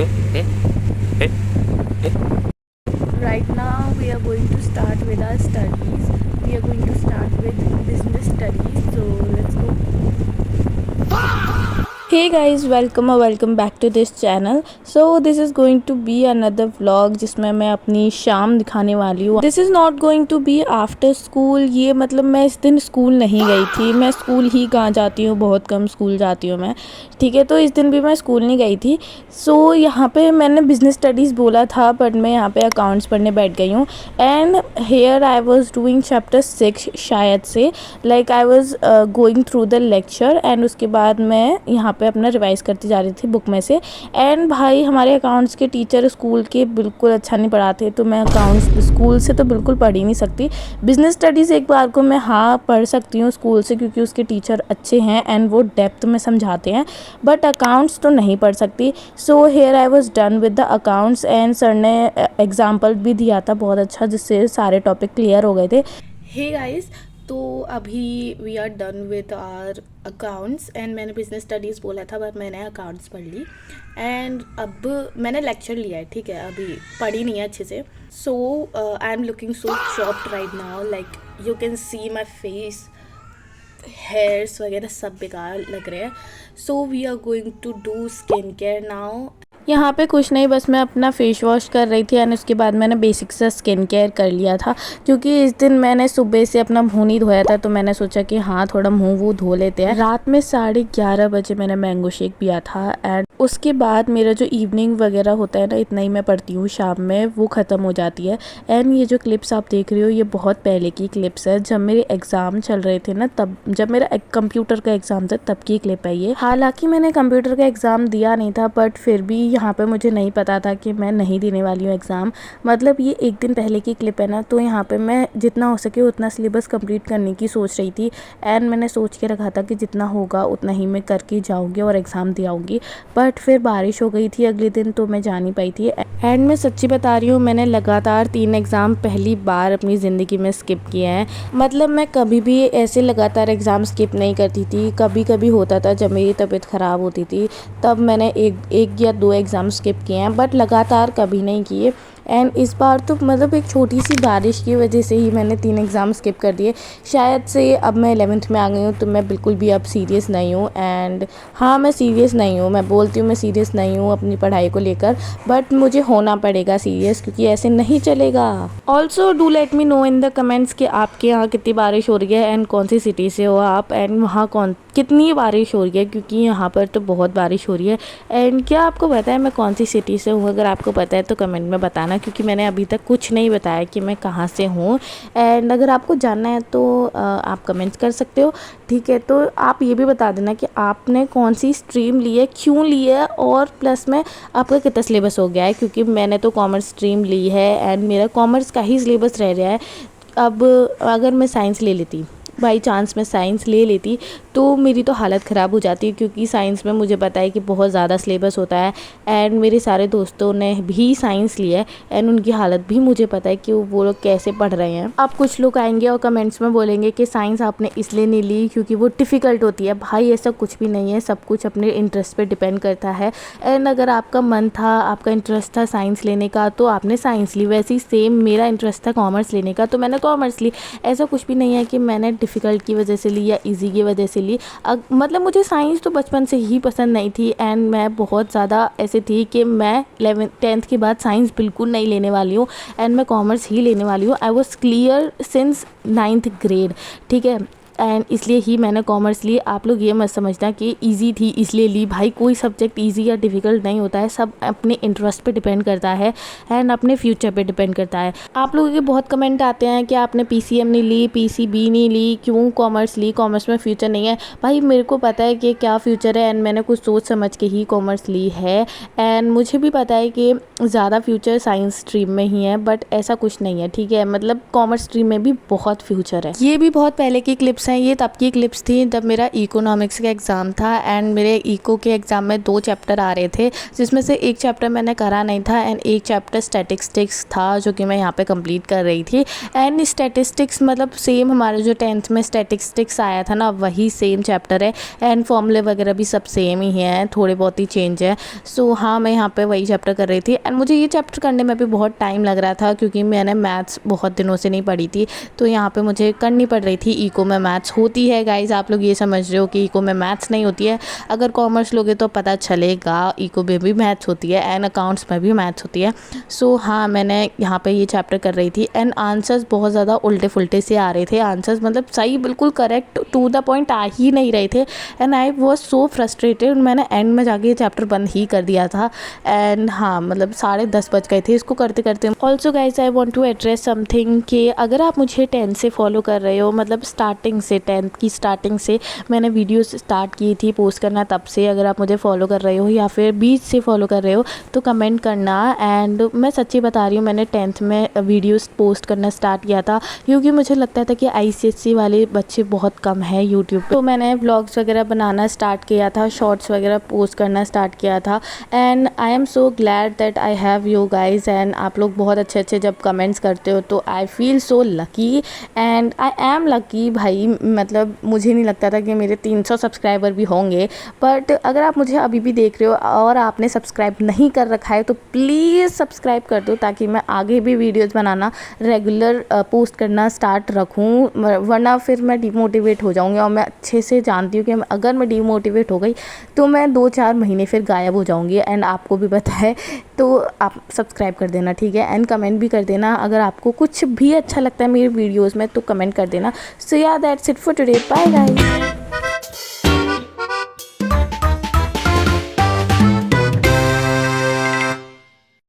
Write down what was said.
Right now we are going to start with our studies. We are going to start with business studies. So let's go. Hey guys, welcome or welcome back to this channel. So this is going to be another vlog जिसमें मैं अपनी शाम दिखाने वाली हूँ. This is not going to be after school. ये मतलब मैं इस दिन स्कूल नहीं गई थी. मैं स्कूल ही कहाँ जाती हूँ, बहुत कम स्कूल जाती हूँ मैं. ठीक है, तो इस दिन भी मैं स्कूल नहीं गई थी. सो यहाँ पे मैंने बिज़नेस स्टडीज़ बोला था बट मैं यहाँ पे अकाउंट्स पढ़ने बैठ गई हूँ. And here I was doing chapter 6 शायद से. Like I was going through the lecture and उसके बाद मैं यहाँ पे अपना रिवाइज करती जा रही थी बुक में से. एंड भाई हमारे अकाउंट्स के टीचर स्कूल के बिल्कुल अच्छा नहीं पढ़ाते, तो मैं अकाउंट्स स्कूल से तो बिल्कुल पढ़ ही नहीं सकती. बिज़नेस स्टडीज़ एक बार को मैं हाँ पढ़ सकती हूँ स्कूल से, क्योंकि उसके टीचर अच्छे हैं एंड वो डेप्थ में समझाते हैं, बट अकाउंट्स तो नहीं पढ़ सकती. So here I was done with the accounts and sir ने एग्जाम्पल भी दिया था बहुत अच्छा, जिससे सारे टॉपिक क्लियर हो गए थे. हे गाइस, तो अभी we are done with our accounts and मैंने बिज़नेस स्टडीज़ बोला था बट मैंने अकाउंट्स पढ़ ली. एंड अब मैंने लेक्चर लिया है, ठीक है, अभी पढ़ी नहीं है अच्छे से. So I am looking so shopped right now. Like you can see my face, hairs वगैरह सब बेकार लग रहे हैं. So we are going to do skin care now. यहाँ पे कुछ नहीं, बस मैं अपना फेस वॉश कर रही थी एंड उसके बाद मैंने बेसिक सा स्किन केयर कर लिया था, क्योंकि इस दिन मैंने सुबह से अपना मुँह नहीं धोया था, तो मैंने सोचा कि हाँ थोड़ा मुँह वो धो लेते हैं. रात में 11:30 बजे मैंने मैंगो शेक पिया था एंड उसके बाद मेरा जो इवनिंग वगैरह होता है ना, इतना ही मैं पढ़ती हूँ शाम में, वो ख़त्म हो जाती है. एंड ये जो क्लिप्स आप देख रहे हो ये बहुत पहले की क्लिप्स है, जब मेरे एग्ज़ाम चल रहे थे ना, तब जब मेरा कंप्यूटर का एग्ज़ाम था तब की क्लिप है ये. हालांकि मैंने कंप्यूटर का एग्ज़ाम दिया नहीं था, बट फिर भी यहाँ पे मुझे नहीं पता था कि मैं नहीं देने वाली हूँ एग्ज़ाम. मतलब ये एक दिन पहले की क्लिप है ना, तो यहाँ पे मैं जितना हो सके उतना सिलेबस कंप्लीट करने की सोच रही थी. एंड मैंने सोच के रखा था कि जितना होगा उतना ही मैं करके जाऊँगी और एग्ज़ाम दे आऊँगी. बट फिर बारिश हो गई थी अगले दिन, तो मैं जा नहीं पाई थी. एंड मैं सच्ची बता रही हूँ, मैंने लगातार 3 एग्ज़ाम पहली बार अपनी ज़िंदगी में स्किप किए हैं. मतलब मैं कभी भी ऐसे लगातार एग्ज़ाम स्किप नहीं करती थी. कभी कभी होता था जब मेरी तबीयत ख़राब होती थी, तब मैंने एक या 2 एग्ज़ाम स्किप किए हैं, बट लगातार कभी नहीं किए. एंड इस बार तो मतलब एक छोटी सी बारिश की वजह से ही मैंने 3 एग्ज़ाम स्किप कर दिए. शायद से अब मैं 11th में आ गई हूँ, तो मैं बिल्कुल भी अब सीरियस नहीं हूँ. एंड हाँ, मैं सीरियस नहीं हूँ, मैं बोलती हूँ मैं सीरियस नहीं हूँ अपनी पढ़ाई को लेकर, बट मुझे होना पड़ेगा सीरियस, क्योंकि ऐसे नहीं चलेगा. Also do let me know in the comments कि आपके यहाँ कितनी बारिश हो रही है एंड कौन सी सिटी से हो आप, एंड वहाँ कितनी बारिश हो रही है, क्योंकि यहाँ पर तो बहुत बारिश हो रही है. एंड क्या आपको पता है मैं कौन सी सिटी से हूँ? अगर आपको पता है तो कमेंट में बताना, क्योंकि मैंने अभी तक कुछ नहीं बताया कि मैं कहाँ से हूँ. एंड अगर आपको जानना है तो आप कमेंट्स कर सकते हो, ठीक है. तो आप ये भी बता देना कि आपने कौन सी स्ट्रीम ली है, क्यों ली है, और प्लस में आपका कितना सिलेबस हो गया है, क्योंकि मैंने तो कॉमर्स स्ट्रीम ली है एंड मेरा कॉमर्स का ही सिलेबस रह रहा है. अब अगर मैं साइंस ले लेती, बाई चांस मैं साइंस ले लेती, तो मेरी तो हालत ख़राब हो जाती है, क्योंकि साइंस में मुझे पता है कि बहुत ज़्यादा सिलेबस होता है. एंड मेरे सारे दोस्तों ने भी साइंस लिया है एंड उनकी हालत भी मुझे पता है कि वो लोग कैसे पढ़ रहे हैं. अब कुछ लोग आएंगे और कमेंट्स में बोलेंगे कि साइंस आपने इसलिए नहीं ली क्योंकि वो डिफ़िकल्ट होती है. भाई ऐसा कुछ भी नहीं है, सब कुछ अपने इंटरेस्ट पर डिपेंड करता है. एंड अगर आपका मन था, आपका इंटरेस्ट था साइंस लेने का, तो आपने साइंस ली. वैसे ही सेम मेरा इंटरेस्ट था कॉमर्स लेने का, तो मैंने कॉमर्स ली. ऐसा कुछ भी नहीं है कि मैंने डिफ़िकल्ट की वजह से ली या इजी की वजह से ली. मतलब मुझे साइंस तो बचपन से ही पसंद नहीं थी एंड मैं बहुत ज़्यादा ऐसे थी कि मैं 10th के बाद साइंस बिल्कुल नहीं लेने वाली हूँ एंड मैं कॉमर्स ही लेने वाली हूँ. I was clear since 9th grade, ठीक है. एंड इसलिए ही मैंने कॉमर्स ली. आप लोग ये मत समझना कि इजी थी इसलिए ली. भाई कोई सब्जेक्ट इजी या डिफ़िकल्ट नहीं होता है, सब अपने इंटरेस्ट पे डिपेंड करता है एंड अपने फ्यूचर पे डिपेंड करता है. आप लोगों के बहुत कमेंट आते हैं कि आपने PCM नहीं ली, PCB नहीं ली, क्यों कॉमर्स ली, कॉमर्स में फ्यूचर नहीं है. भाई मेरे को पता है कि क्या फ्यूचर है एंड मैंने कुछ सोच समझ के ही कॉमर्स ली है. एंड मुझे भी पता है कि ज़्यादा फ्यूचर साइंस स्ट्रीम में ही है, बट ऐसा कुछ नहीं है, ठीक है. मतलब कॉमर्स स्ट्रीम में भी बहुत फ्यूचर है. ये भी बहुत पहले की क्लिप्स हैं ये तब की क्लिप्स थी जब मेरा इकोनॉमिक्स का एग्ज़ाम था एंड मेरे इको के एग्ज़ाम में 2 चैप्टर आ रहे थे, जिसमें से एक चैप्टर मैंने करा नहीं था एंड एक चैप्टर स्टैटिस्टिक्स था जो कि मैं यहाँ पे कंप्लीट कर रही थी। एंड स्टैटिस्टिक्स मतलब सेम हमारे जो 10th में स्टैटिस्टिक्स आया था ना, वही सेम चैप्टर है एंड फॉर्मूले वगैरह भी सब सेम ही हैं, थोड़े बहुत ही चेंज है। सो हाँ, मैं यहाँ पे वही चैप्टर कर रही थी एंड मुझे ये चैप्टर करने में भी बहुत टाइम लग रहा था क्योंकि मैंने मैथ्स बहुत दिनों से नहीं पढ़ी थी, तो यहाँ पे मुझे करनी पड़ रही थी। इको में मैथ्स होती है गाइज, आप लोग ये समझ रहे हो कि इको में मैथ्स नहीं होती है। अगर कॉमर्स लोगे तो पता चलेगा, इको में भी मैथ्स होती है एंड अकाउंट्स में भी मैथ्स होती है। सो हाँ, मैंने यहाँ पे ये चैप्टर कर रही थी एंड आंसर्स बहुत ज़्यादा उल्टे फुल्टे से आ रहे थे। आंसर्स मतलब सही बिल्कुल करेक्ट टू द पॉइंट आ ही नहीं रहे थे and I was so frustrated. मैंने एंड में जाके ये चैप्टर बंद ही कर दिया था एंड हाँ, मतलब 10:30 बज गए थे इसको करते करते। Also guys I want to address something कि अगर आप मुझे 10 से फॉलो कर रहे हो, मतलब स्टार्टिंग से 10th की स्टार्टिंग से मैंने वीडियोस स्टार्ट की थी पोस्ट करना, तब से अगर आप मुझे फॉलो कर रहे हो या फिर बीच से फॉलो कर रहे हो तो कमेंट करना। एंड मैं सच्ची बता रही हूँ, मैंने 10th में वीडियोस पोस्ट करना स्टार्ट किया था क्योंकि मुझे लगता था कि ICSE वाले बच्चे बहुत कम है यूट्यूब पे, तो मैंने व्लॉग्स वगैरह बनाना स्टार्ट किया था, शॉर्ट्स वगैरह पोस्ट करना स्टार्ट किया था। And I am so glad that I have you guys and आप लोग बहुत अच्छे अच्छे जब कमेंट्स करते हो तो I feel so lucky and I am lucky भाई। मतलब मुझे नहीं लगता था कि मेरे 300 सब्सक्राइबर भी होंगे, बट अगर आप मुझे अभी भी देख रहे हो और आपने सब्सक्राइब नहीं कर रखा है तो प्लीज़ सब्सक्राइब कर दो ताकि मैं आगे भी वीडियोज़ बनाना रेगुलर पोस्ट करना स्टार्ट रखूँ, वरना फिर मैं डिमोटिवेट हो जाऊँगी। और मैं अच्छे से जानती हूँ कि अगर मैं डिमोटिवेट हो गई तो मैं 2-4 महीने फिर गायब हो जाऊँगी एंड आपको भी पता है। तो आप सब्सक्राइब कर देना, ठीक है, एंड कमेंट भी कर देना। अगर आपको कुछ भी अच्छा लगता है मेरी वीडियोज़ में तो कमेंट कर देना। सो या that's it for today, bye guys.